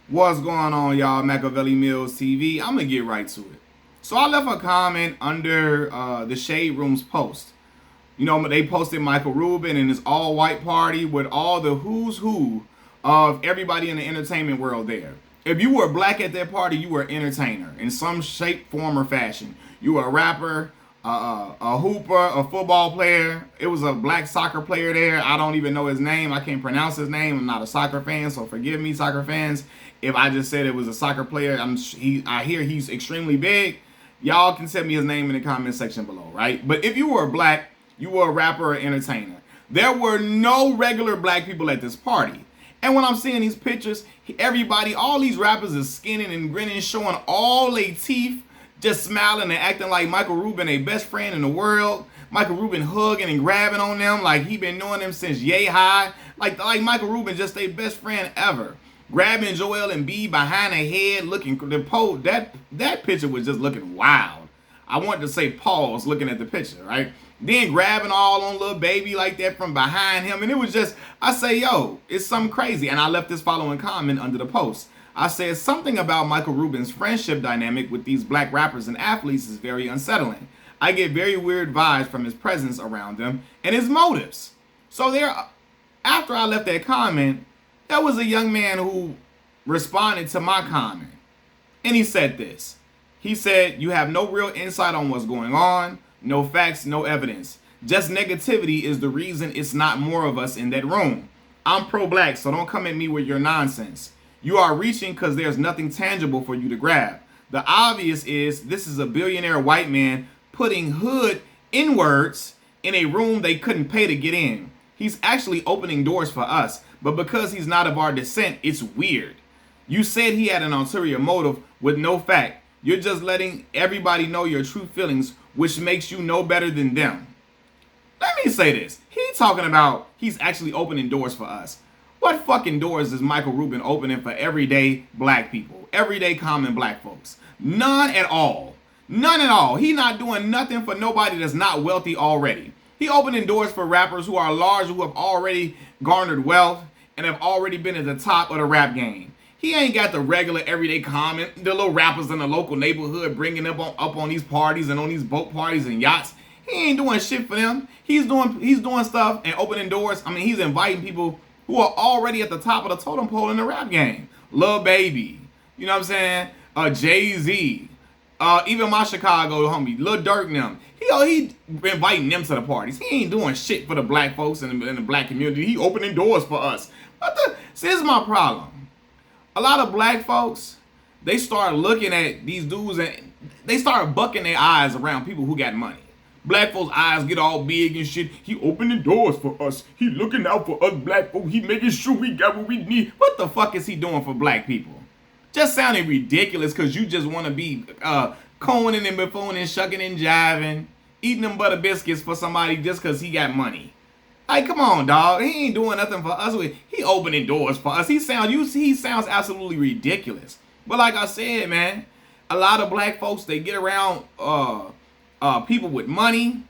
What's going on, y'all? Machiavelli Mills TV. I'm gonna get right to it. So I left a comment under the Shade Room's post. You know, they posted Michael Rubin and his all-white party with all the who's who of everybody in the entertainment world there. If you were black at that party, you were an entertainer in some shape, form, or fashion. You were a rapper, a hooper, a football player. It was a black soccer player there. I don't even know his name. I can't pronounce his name. I'm not a soccer fan, so forgive me, soccer fans. If I just said it was a soccer player, I hear he's extremely big. Y'all can send me his name in the comment section below, right? But if you were black, you were a rapper or entertainer. There were no regular black people at this party. And when I'm seeing these pictures, everybody, all these rappers is skinning and grinning, showing all their teeth, just smiling and acting like Michael Rubin, their best friend in the world. Michael Rubin hugging and grabbing on them like he been knowing them since yay high. Like Michael Rubin just their best friend ever. Grabbing Joel and B behind their head, looking the pose. That picture was just looking wild. I wanted to say pause looking at the picture, right? Then grabbing all on little baby like that from behind him. And it was just, I say, yo, it's something crazy. And I left this following comment under the post. I said, something about Michael Rubin's friendship dynamic with these black rappers and athletes is very unsettling. I get very weird vibes from his presence around them and his motives. So there, after I left that comment, there was a young man who responded to my comment. And he said this. He said, you have no real insight on what's going on. No facts, no evidence. Just negativity is the reason it's not more of us in that room. I'm pro-black, so don't come at me with your nonsense. You are reaching because there's nothing tangible for you to grab. The obvious is this is a billionaire white man putting hood inwards in a room they couldn't pay to get in. He's actually opening doors for us, but because he's not of our descent, it's weird. You said he had an ulterior motive with no fact. You're just letting everybody know your true feelings, which makes you no better than them. Let me say this. He's talking about he's actually opening doors for us. What fucking doors is Michael Rubin opening for everyday black people? Everyday common black folks? None at all. None at all. He not doing nothing for nobody that's not wealthy already. He opening doors for rappers who are large, who have already garnered wealth and have already been at the top of the rap game. He ain't got the regular everyday common, the little rappers in the local neighborhood bringing up on these parties and on these boat parties and yachts. He ain't doing shit for them. He's doing stuff and opening doors. I mean, he's inviting people who are already at the top of the totem pole in the rap game. Lil Baby, you know what I'm saying? Jay-Z, even my Chicago homie, Lil Durk and them. He inviting them to the parties. He ain't doing shit for the black folks in the black community. He opening doors for us. See, this is my problem. A lot of black folks, they start looking at these dudes and they start bucking their eyes around people who got money. Black folks' eyes get all big and shit. He opening doors for us. He looking out for us black folks. He making sure we got what we need. What the fuck is he doing for black people? Just sounding ridiculous because you just want to be coning and buffooning, shucking and jiving, eating them butter biscuits for somebody just because he got money. Like, come on, dog. He ain't doing nothing for us. He opening doors for us. He sounds absolutely ridiculous. But like I said, man, a lot of black folks, they get around people with money,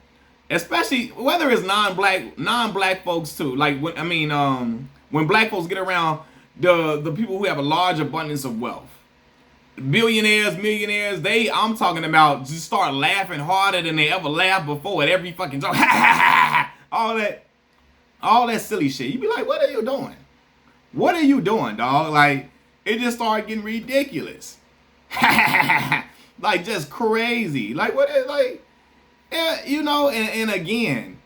especially whether it's non-black folks too. Like when black folks get around the people who have a large abundance of wealth. Billionaires, millionaires, I'm talking about just start laughing harder than they ever laughed before at every fucking joke. All that silly shit. You be like, what are you doing? What are you doing, dog? Like, it just started getting ridiculous. Like, just crazy. Like, what is, like, yeah, you know, and again,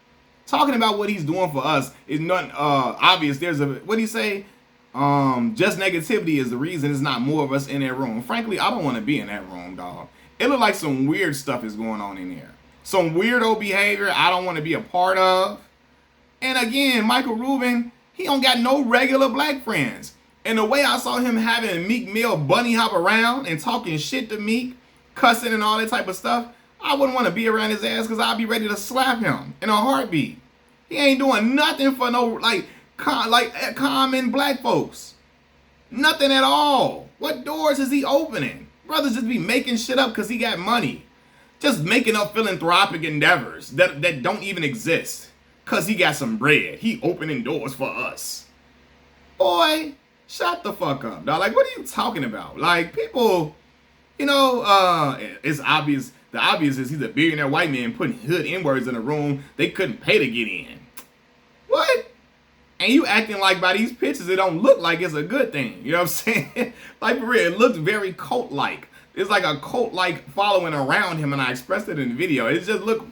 talking about what he's doing for us is not obvious. There's what do you say? Just negativity is the reason it's not more of us in that room. Frankly, I don't want to be in that room, dog. It look like some weird stuff is going on in there. Some weirdo behavior I don't want to be a part of. And again, Michael Rubin, he don't got no regular black friends. And the way I saw him having Meek Mill bunny hop around and talking shit to Meek, cussing and all that type of stuff, I wouldn't want to be around his ass because I'd be ready to slap him in a heartbeat. He ain't doing nothing for no, common black folks. Nothing at all. What doors is he opening? Brothers just be making shit up because he got money. Just making up philanthropic endeavors that don't even exist. Because he got some bread. He opening doors for us. Boy, Shut the fuck up, dog. Like, what are you talking about? Like, people, it's obvious. The obvious is he's a billionaire white man putting hood N-words in a room they couldn't pay to get in. What? And you acting like by these pictures it don't look like it's a good thing. You know what I'm saying? Like, for real, it looks very cult-like. It's like a cult-like following around him, and I expressed it in the video. It just look,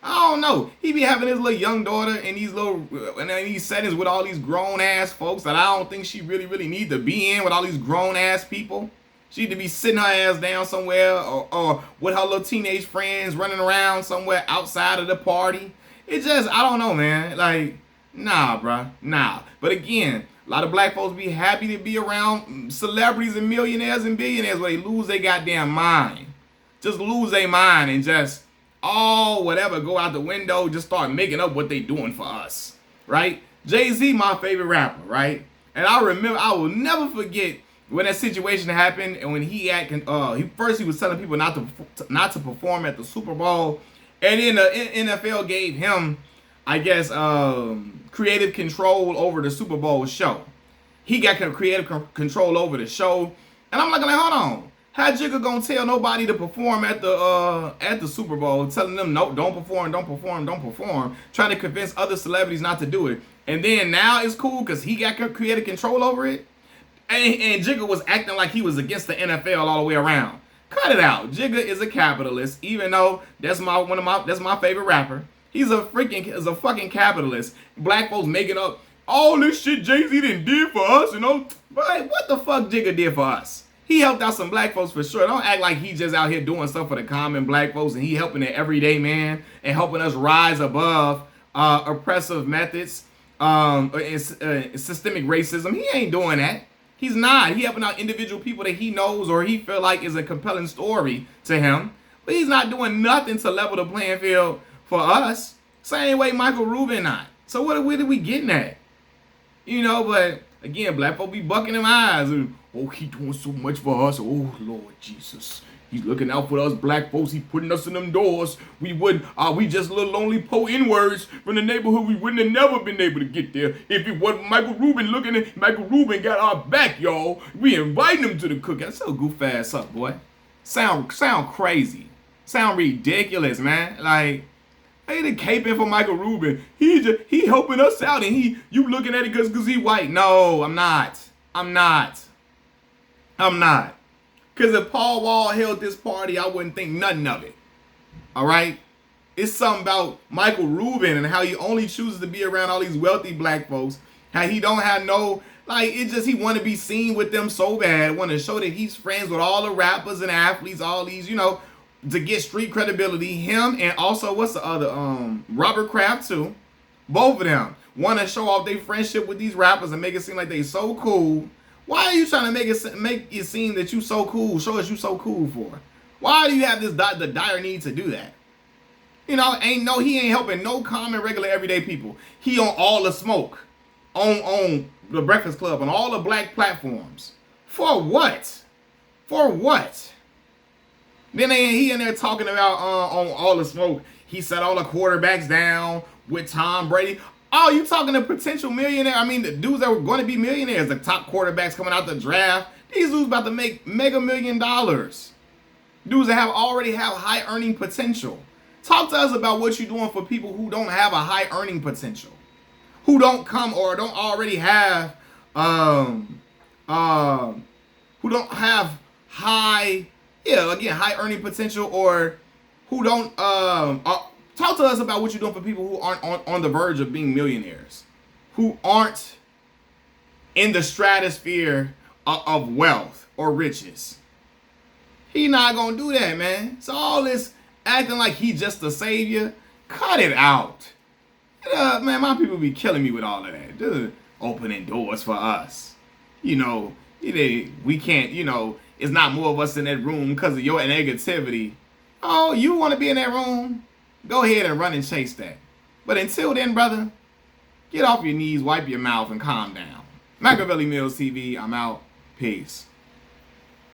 I don't know. He be having his little young daughter in these settings with all these grown-ass folks that I don't think she really need to be in, with all these grown-ass people. She need to be sitting her ass down somewhere, or with her little teenage friends running around somewhere outside of the party. It just, I don't know, man. Like, nah, bruh. Nah. But again, a lot of black folks be happy to be around celebrities and millionaires and billionaires where they lose their goddamn mind. Just lose their mind and just, whatever, go out the window, just start making up what they doing for us, right? Jay-Z, my favorite rapper, right? And I will never forget when that situation happened, and when he was telling people not to perform at the Super Bowl, and then the NFL gave him, I guess, creative control over the Super Bowl show. He got creative control over the show, and I'm like, hold on, how Jigga gonna tell nobody to perform at the Super Bowl, telling them no, don't perform, trying to convince other celebrities not to do it, and then now it's cool because he got creative control over it. And Jigga was acting like he was against the NFL all the way around. Cut it out. Jigga is a capitalist, even though that's my favorite rapper. He's a fucking capitalist. Black folks making up all this shit Jay-Z did for us, But what the fuck Jigga did for us? He helped out some black folks for sure. Don't act like he just out here doing stuff for the common black folks and he helping the everyday man and helping us rise above oppressive methods and systemic racism. He ain't doing that. He's not. He helping out individual people that he knows or he feel like is a compelling story to him. But he's not doing nothing to level the playing field for us. Same way Michael Rubin not. So what are we getting at? But again, black folk be bucking them eyes. And, he doing so much for us. Oh, Lord Jesus. He's looking out for us black folks. He putting us in them doors. We just little lonely po N-words from the neighborhood. We wouldn't have never been able to get there if it wasn't Michael Rubin looking at. Michael Rubin got our back, y'all. We inviting him to the cookout. That's so goof ass up, boy. Sound crazy. Sound ridiculous, man. Like, ain't it caping for Michael Rubin? He helping us out, and you looking at it because he white. No, I'm not. Because if Paul Wall held this party, I wouldn't think nothing of it. All right? It's something about Michael Rubin and how he only chooses to be around all these wealthy black folks. How he don't have no, he want to be seen with them so bad. Want to show that he's friends with all the rappers and athletes, all these, to get street credibility. Him and also, what's the other, Robert Kraft too. Both of them want to show off their friendship with these rappers and make it seem like they so cool. Why are you trying to make it seem that you so cool? Show us you so cool for? Why do you have the dire need to do that? He ain't helping no common, regular, everyday people. He on all the smoke, on the Breakfast Club, on all the black platforms. For what? Then he in there talking about on all the smoke. He set all the quarterbacks down with Tom Brady. Oh, you talking to potential millionaire? I mean, the dudes that were going to be millionaires, the top quarterbacks coming out the draft. These dudes about to make mega $1 million. Dudes that already have high earning potential. Talk to us about what you're doing for people who don't have a high earning potential, who don't come or don't already have, who don't have high earning potential, or who don't talk to us about what you're doing for people who aren't on the verge of being millionaires, who aren't in the stratosphere of wealth or riches. He not gonna do that, man. So all this acting like he just a savior, cut it out. Man, my people be killing me with all of that. Just opening doors for us. We can't, it's not more of us in that room because of your negativity. Oh, you want to be in that room? Go ahead and run and chase that. But until then, brother, get off your knees, wipe your mouth, and calm down. Machiavelli Mills TV, I'm out. Peace.